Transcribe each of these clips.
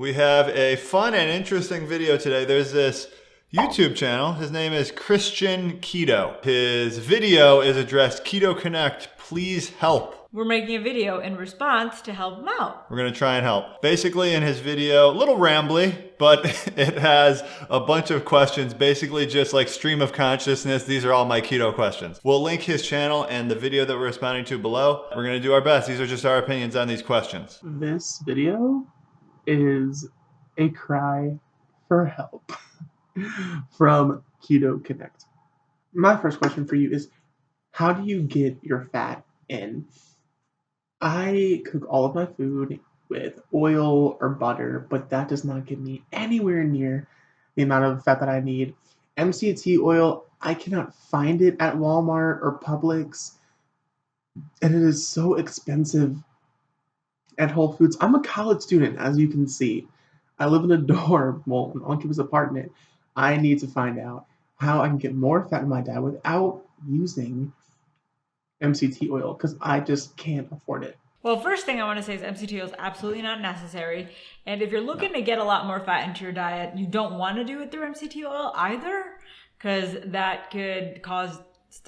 We have a fun and interesting video today. There's this YouTube channel. His name is Christian Keto. His video is addressed, Keto Connect, please help. We're making a video in response to help him out. We're gonna try and help. Basically in his video, a little rambly, but it has a bunch of questions, basically just like stream of consciousness. These are all my keto questions. We'll link his channel and the video that we're responding to below. We're gonna do our best. These are just our opinions on these questions. This video is a cry for help from Keto Connect. My first question for you is, how do you get your fat in? I cook all of my food with oil or butter, but that does not get me anywhere near the amount of fat that I need. MCT oil, I cannot find it at Walmart or Publix, and it is so expensive at Whole Foods. I'm a college student, as you can see. I live in a dorm, well, an on-campus apartment. I need to find out how I can get more fat in my diet without using MCT oil, because I just can't afford it. Well, first thing I want to say is MCT oil is absolutely not necessary. And if you're looking to get a lot more fat into your diet, you don't want to do it through MCT oil either, because that could cause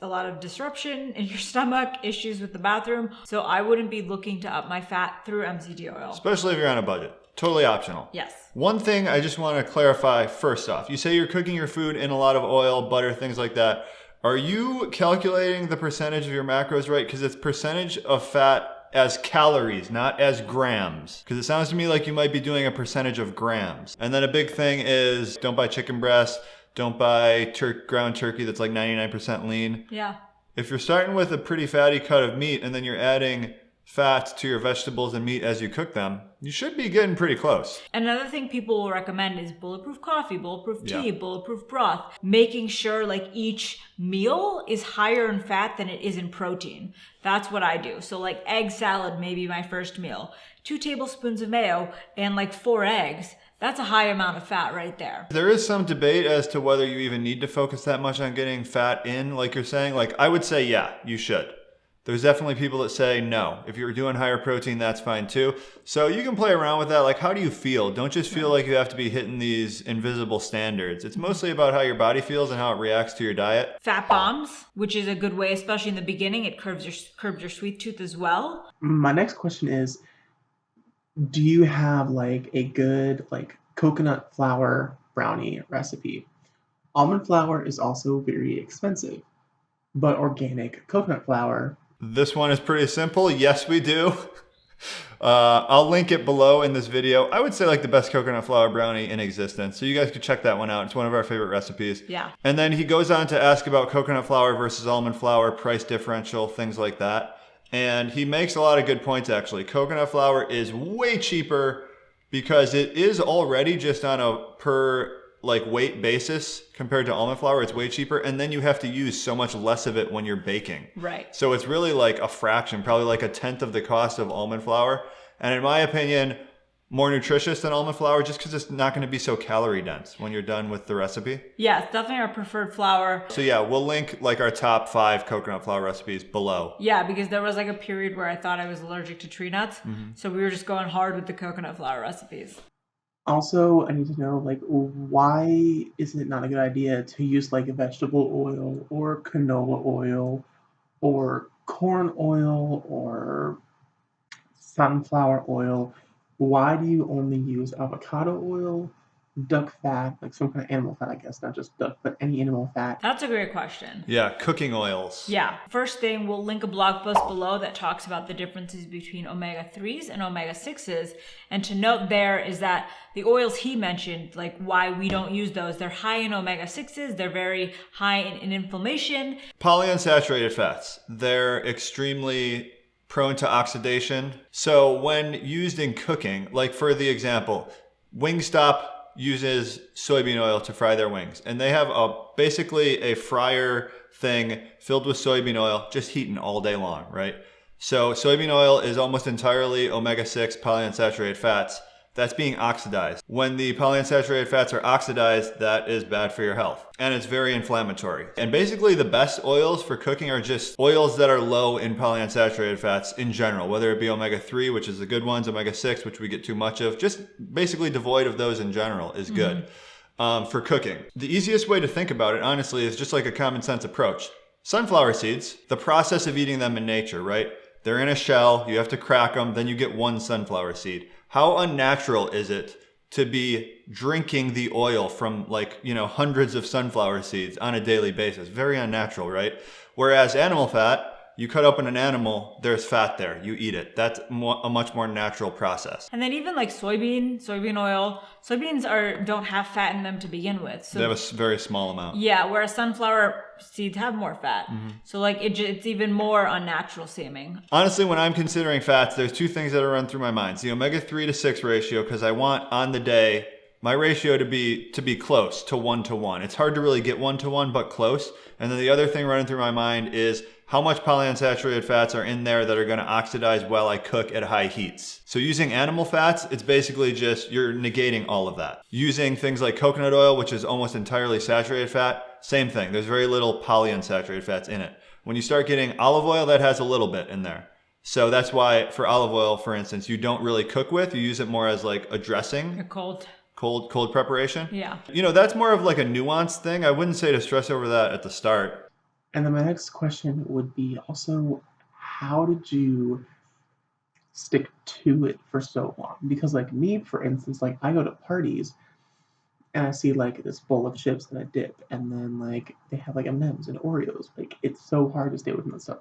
a lot of disruption in your stomach, issues with the bathroom. So I wouldn't be looking to up my fat through MCT oil. Especially if you're on a budget. Totally optional. Yes. One thing I just want to clarify first off. You say you're cooking your food in a lot of oil, butter, things like that. Are you calculating the percentage of your macros right? Because it's percentage of fat as calories, not as grams. Because it sounds to me like you might be doing a percentage of grams. And then a big thing is don't buy chicken breast, don't buy ground turkey that's like 99% lean. Yeah. If you're starting with a pretty fatty cut of meat and then you're adding fat to your vegetables and meat as you cook them, you should be getting pretty close. Another thing people will recommend is bulletproof coffee, bulletproof tea, bulletproof broth. Making sure like each meal is higher in fat than it is in protein. That's what I do. So like egg salad may be my first meal. 2 tablespoons of mayo and like 4 eggs. That's a high amount of fat right there. There is some debate as to whether you even need to focus that much on getting fat in, like you're saying. Like I would say, yeah, you should. There's definitely people that say no. If you're doing higher protein, that's fine too. So you can play around with that. Like, how do you feel? Don't just feel like you have to be hitting these invisible standards. It's mostly about how your body feels and how it reacts to your diet. Fat bombs, which is a good way, especially in the beginning. It curbs your sweet tooth as well. My next question is, do you have like a good like coconut flour brownie recipe? Almond flour is also very expensive, but organic coconut flour. This one is pretty simple. Yes, we do. I'll link it below in this video. I would say like the best coconut flour brownie in existence. So you guys could check that one out. It's one of our favorite recipes. Yeah. And then he goes on to ask about coconut flour versus almond flour, price differential, things like that. And he makes a lot of good points actually. Coconut flour is way cheaper because it is already just on a per like weight basis compared to almond flour. It's way cheaper, and then you have to use so much less of it when you're baking. Right. So it's really like a fraction, probably like 1/10 of the cost of almond flour. And in my opinion, more nutritious than almond flour just because it's not going to be so calorie dense when you're done with the recipe. Yeah, it's definitely our preferred flour. So yeah, we'll link like our top 5 coconut flour recipes below. Yeah, because there was like a period where I thought I was allergic to tree nuts. So we were just going hard with the coconut flour recipes. Also, I need to know, like, why is it not a good idea to use, like, vegetable oil or canola oil or corn oil or sunflower oil? Why do you only use avocado oil, duck fat, like some kind of animal fat, I guess, not just duck, but any animal fat? That's a great question. Yeah, cooking oils. Yeah. First thing, we'll link a blog post below that talks about the differences between omega-3s and omega-6s. And to note there is that the oils he mentioned, like why we don't use those, they're high in omega-6s, they're very high in inflammation. Polyunsaturated fats, they're extremely prone to oxidation. So when used in cooking, like for the example, Wingstop uses soybean oil to fry their wings, and they have basically a fryer thing filled with soybean oil just heating all day long, right? So soybean oil is almost entirely omega-6 polyunsaturated fats. that's being oxidized. When the polyunsaturated fats are oxidized, that is bad for your health. And it's very inflammatory. And basically the best oils for cooking are just oils that are low in polyunsaturated fats in general, whether it be omega-3, which is the good ones, omega-6, which we get too much of, just basically devoid of those in general is good for cooking. The easiest way to think about it, honestly, is just like a common sense approach. Sunflower seeds, the process of eating them in nature, right? They're in a shell, you have to crack them, then you get one sunflower seed. How unnatural is it to be drinking the oil from hundreds of sunflower seeds on a daily basis? Very unnatural, right? Whereas animal fat, you cut open an animal, there's fat there, you eat it. That's a much more natural process. And then even like soybean oil, soybeans don't have fat in them to begin with. So they have a very small amount. Yeah, whereas sunflower seeds have more fat. So it's even more unnatural seeming. Honestly, when I'm considering fats, there's two things that are run through my mind. It's the omega-3 to 6 ratio, because I want on the day my ratio to be close to 1-to-1. It's hard to really get 1-to-1, but close. And then the other thing running through my mind is how much polyunsaturated fats are in there that are going to oxidize while I cook at high heats. So using animal fats, it's basically just you're negating all of that. Using things like coconut oil, which is almost entirely saturated fat, same thing. There's very little polyunsaturated fats in it. When you start getting olive oil, that has a little bit in there. So that's why for olive oil, for instance, you don't really cook with. You use it more as like a dressing. A cold preparation. Yeah. That's more of like a nuanced thing. I wouldn't say to stress over that at the start. And then my next question would be also, how did you stick to it for so long? Because like me, for instance, like I go to parties and I see like this bowl of chips and a dip, and then like they have like M&Ms and Oreos. Like it's so hard to stay within that stuff.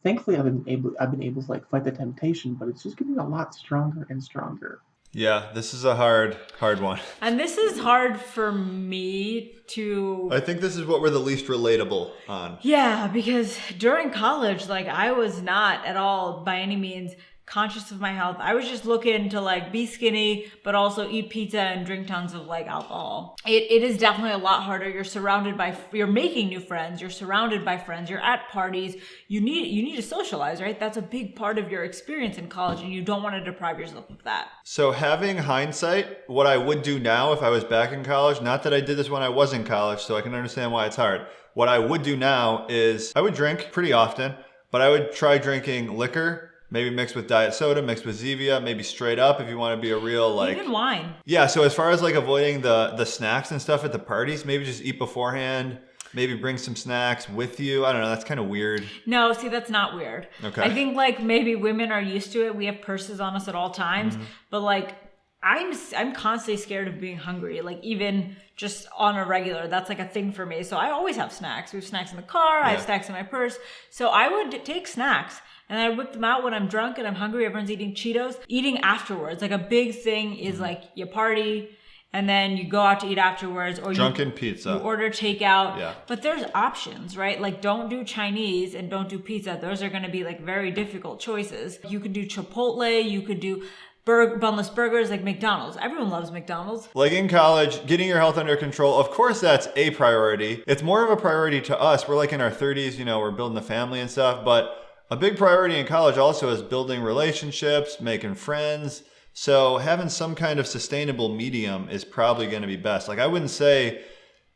Thankfully I've been able to like fight the temptation, but it's just getting a lot stronger and stronger. Yeah, this is a hard one. And this is hard for me to... I think this is what we're the least relatable on. Yeah, because during college, like I was not at all by any means conscious of my health. I was just looking to like be skinny, but also eat pizza and drink tons of like alcohol. It is definitely a lot harder. You're making new friends. You're surrounded by friends. You're at parties. You need to socialize, right? That's a big part of your experience in college, and you don't want to deprive yourself of that. So having hindsight, what I would do now if I was back in college, not that I did this when I was in college, so I can understand why it's hard. What I would do now is I would drink pretty often, but I would try drinking liquor. Maybe mixed with diet soda, mixed with Zevia, maybe straight up if you want to be a real like... Even wine. Yeah, so as far as like avoiding the snacks and stuff at the parties, maybe just eat beforehand, maybe bring some snacks with you. I don't know, that's kind of weird. No, see, that's not weird. Okay. I think like maybe women are used to it. We have purses on us at all times, but like I'm constantly scared of being hungry, like even just on a regular. That's like a thing for me. So I always have snacks. We have snacks in the car. I have snacks in my purse. So I would take snacks. And I whip them out when I'm drunk and I'm hungry. Everyone's eating Cheetos. Eating afterwards. Like a big thing is like you party and then you go out to eat afterwards. Or drunken pizza. You order takeout. Yeah. But there's options, right? Like don't do Chinese and don't do pizza. Those are going to be like very difficult choices. You could do Chipotle. You could do bunless burgers like McDonald's. Everyone loves McDonald's. Like in college, getting your health under control, of course that's a priority. It's more of a priority to us. We're like in our 30s, we're building a family and stuff. But a big priority in college also is building relationships, making friends. So having some kind of sustainable medium is probably going to be best. Like I wouldn't say,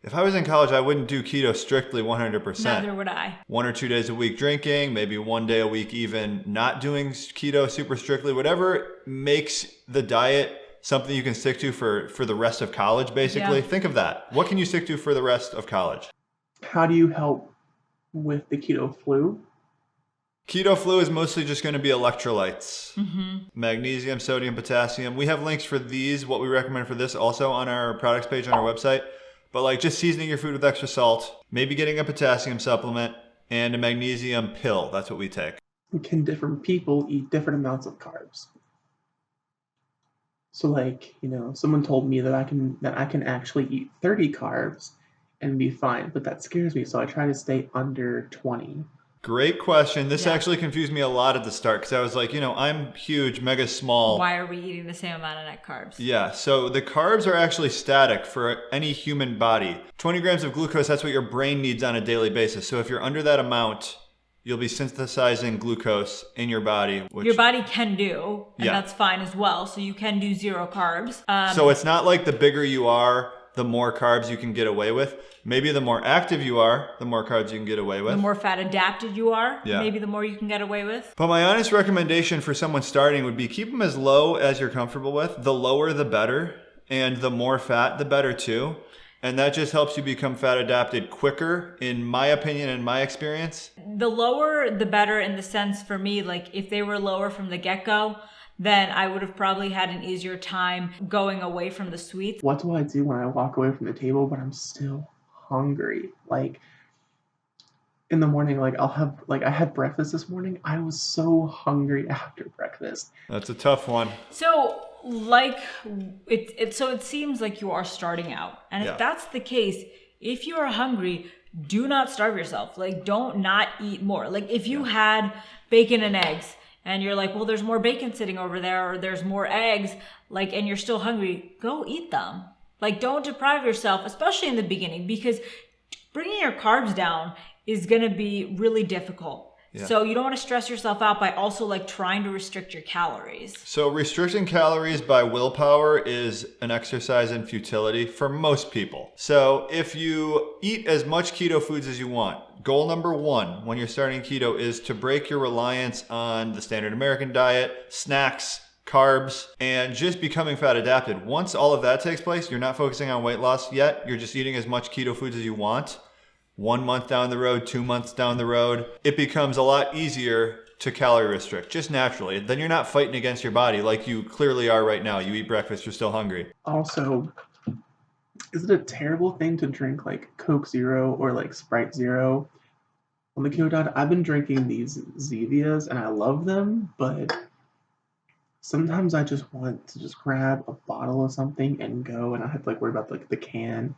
if I was in college, I wouldn't do keto strictly 100%. Neither would I. 1 or 2 days a week drinking, maybe 1 day a week even not doing keto super strictly. Whatever makes the diet something you can stick to for the rest of college, basically. Yeah. Think of that. What can you stick to for the rest of college? How do you help with the keto flu? Keto flu is mostly just going to be electrolytes. Magnesium, sodium, potassium. We have links for these, what we recommend for this, also on our products page on our website. But like just seasoning your food with extra salt, maybe getting a potassium supplement, and a magnesium pill. That's what we take. Can different people eat different amounts of carbs? So like, someone told me that I can actually eat 30 carbs and be fine, but that scares me, so I try to stay under 20. Great question. This actually confused me a lot at the start because I was like, I'm huge, mega small. Why are we eating the same amount of net carbs? Yeah, so the carbs are actually static for any human body. 20 grams of glucose, that's what your brain needs on a daily basis. So if you're under that amount, you'll be synthesizing glucose in your body. Which, your body can do, and Yeah. that's fine as well. So you can do 0 carbs. So it's not like the bigger you are, the more carbs you can get away with. Maybe the more active you are, the more carbs you can get away with. The more fat adapted you are, Yeah. maybe the more you can get away with. But my honest recommendation for someone starting would be keep them as low as you're comfortable with. The lower, the better. And the more fat, the better too. And that just helps you become fat adapted quicker, in my opinion and my experience. The lower, the better in the sense for me, like if they were lower from the get-go, then I would have probably had an easier time going away from the sweets. What do I do when I walk away from the table but I'm still hungry? Like in the morning, like I had breakfast this morning. I was so hungry after breakfast. That's a tough one. So like it seems like you are starting out. And Yeah. if that's the case, if you are hungry, do not starve yourself. Like don't not eat more. Like if you had bacon and eggs and you're like, well, there's more bacon sitting over there or there's more eggs, like, and you're still hungry, go eat them. Like don't deprive yourself, especially in the beginning, because bringing your carbs down is going to be really difficult. Yeah. So you don't want to stress yourself out by also like trying to restrict your calories. So restricting calories by willpower is an exercise in futility for most people. So if you eat as much keto foods as you want, goal number 1 when you're starting keto is to break your reliance on the standard American diet, snacks, carbs, and just becoming fat adapted. Once all of that takes place, you're not focusing on weight loss yet. You're just eating as much keto foods as you want. 1 month down the road, 2 months down the road, it becomes a lot easier to calorie restrict, just naturally. Then you're not fighting against your body like you clearly are right now. You eat breakfast, you're still hungry. Also, is it a terrible thing to drink like Coke Zero or like Sprite Zero on the keto diet? I've been drinking these Zevias and I love them, but sometimes I just want to just grab a bottle of something and go, and I have to like worry about like the can.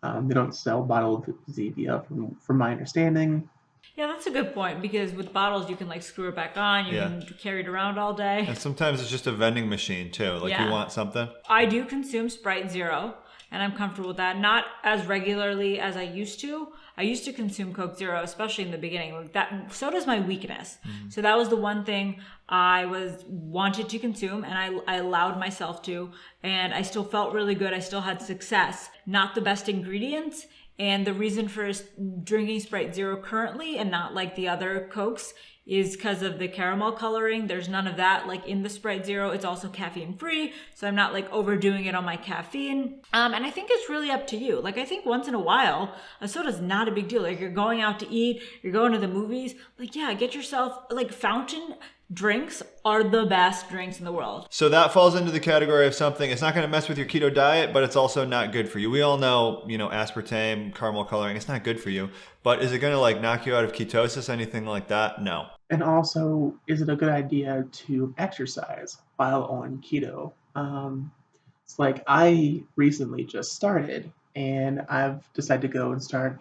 They don't sell bottled Zevia from my understanding. Yeah, that's a good point, because with bottles you can like screw it back on, you can carry it around all day. And sometimes it's just a vending machine too. Like you want something. I do consume Sprite Zero, and I'm comfortable with that. Not as regularly as I used to. I used to consume Coke Zero, especially in the beginning. Like that, so does my weakness. So that was the one thing I wanted to consume, and I allowed myself to, and I still felt really good. I still had success. Not the best ingredients. And the reason for drinking Sprite Zero currently and not like the other Cokes is because of the caramel coloring. There's none of that like in the Sprite Zero. It's also caffeine free, so I'm not like overdoing it on my caffeine. And I think it's really up to you. Like I think once in a while, a soda's not a big deal. Like you're going out to eat, you're going to the movies, like yeah, get yourself like fountain drinks are the best drinks in the world. So that falls into the category of something, it's not going to mess with your keto diet, but it's also not good for you. We all know, aspartame, caramel coloring, it's not good for you. But is it going to like knock you out of ketosis, anything like that? No. And also, is it a good idea to exercise while on keto? It's like I recently just started, and I've decided to go and start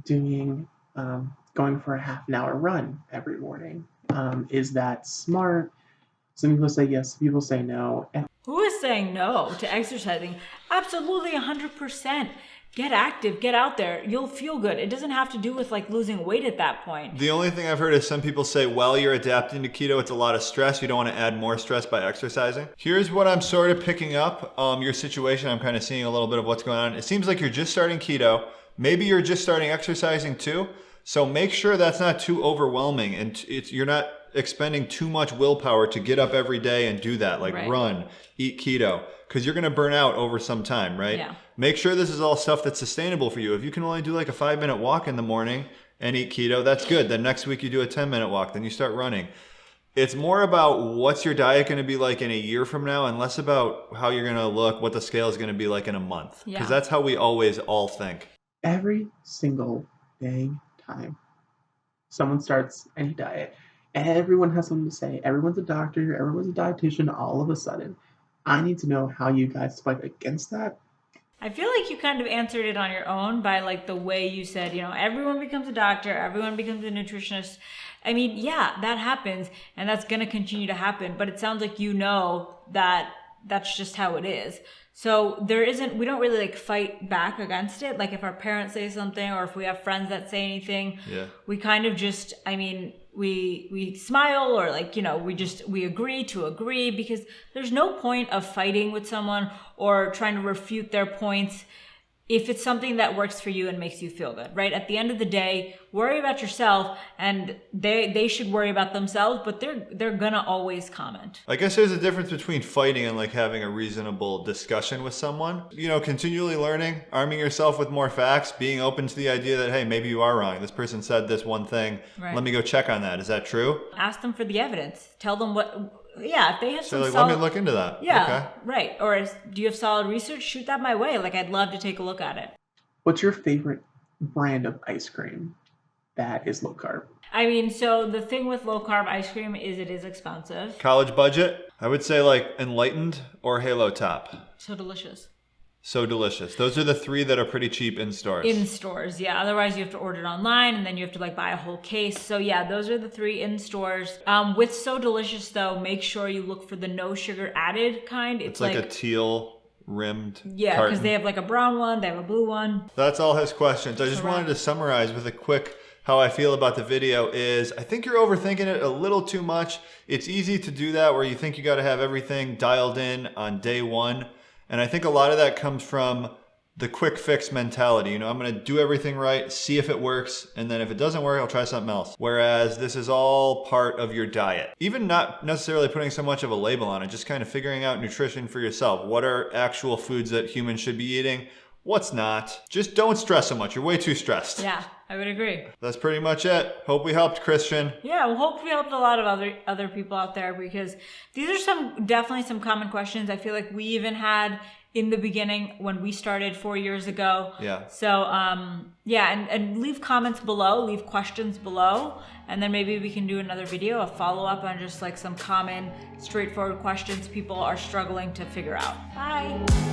doing going for a half an hour run every morning. Is that smart? Some people say yes, some people say no. And who is saying no to exercising? Absolutely 100%. Get active, get out there. You'll feel good. It doesn't have to do with like losing weight at that point. The only thing I've heard is some people say, while you're adapting to keto, it's a lot of stress. You don't want to add more stress by exercising. Here's what I'm sort of picking up. Your situation, I'm kind of seeing a little bit of what's going on. It seems like you're just starting keto. Maybe you're just starting exercising too. So make sure that's not too overwhelming and you're not expending too much willpower to get up every day and do that, like run, eat keto, because you're going to burn out over some time, right? Yeah. Make sure this is all stuff that's sustainable for you. If you can only do like a 5-minute walk in the morning and eat keto, that's good. Then next week you do a 10-minute walk, then you start running. It's more about what's your diet going to be like in a year from now and less about how you're going to look, what the scale is going to be like in a month. Because that's how we always all think. every single dang time someone starts any diet, everyone has something to say. Everyone's a doctor, everyone's a dietitian. All of a sudden, I need to know how you guys fight against that. I feel like you kind of answered it on your own by like the way you said, everyone becomes a doctor, everyone becomes a nutritionist. I mean, yeah, that happens and that's going to continue to happen. But it sounds like you know that that's just how it is. So we don't really like fight back against it. Like if our parents say something or if we have friends that say anything, we kind of just, we smile or like, we agree to agree, because there's no point of fighting with someone or trying to refute their points if it's something that works for you and makes you feel good, right? At the end of the day, worry about yourself, and they should worry about themselves, but they're gonna always comment. I guess there's a difference between fighting and like having a reasonable discussion with someone. Continually learning, arming yourself with more facts, being open to the idea that, hey, maybe you are wrong. This person said this one thing. Right. Let me go check on that. Is that true? Ask them for the evidence. Tell them if they have some let me look into that. Yeah, okay. Right. Or do you have solid research? Shoot that my way. Like, I'd love to take a look at it. What's your favorite brand of ice cream that is low carb? So the thing with low carb ice cream is it is expensive. College budget? I would say like Enlightened or Halo Top. So delicious. So delicious. Those are the three that are pretty cheap in stores. In stores, yeah. Otherwise, you have to order it online, and then you have to like buy a whole case. So yeah, those are the three in stores. With So Delicious though, make sure you look for the no sugar added kind. It's like a teal rimmed Yeah, because they have like a brown one, they have a blue one. That's all his questions. I just wanted to summarize with a quick how I feel about the video is I think you're overthinking it a little too much. It's easy to do that where you think you got to have everything dialed in on day one. And I think a lot of that comes from the quick fix mentality. I'm going to do everything right, see if it works, and then if it doesn't work, I'll try something else. Whereas this is all part of your diet. Even not necessarily putting so much of a label on it, just kind of figuring out nutrition for yourself. What are actual foods that humans should be eating? What's not? Just don't stress so much. You're way too stressed. Yeah, I would agree. That's pretty much it. Hope we helped, Christian. Yeah, well, hope we helped a lot of other people out there, because these are definitely some common questions I feel like we even had in the beginning when we started 4 years ago. Yeah. So, and leave comments below, leave questions below, and then maybe we can do another video, a follow-up on just like some common, straightforward questions people are struggling to figure out. Bye.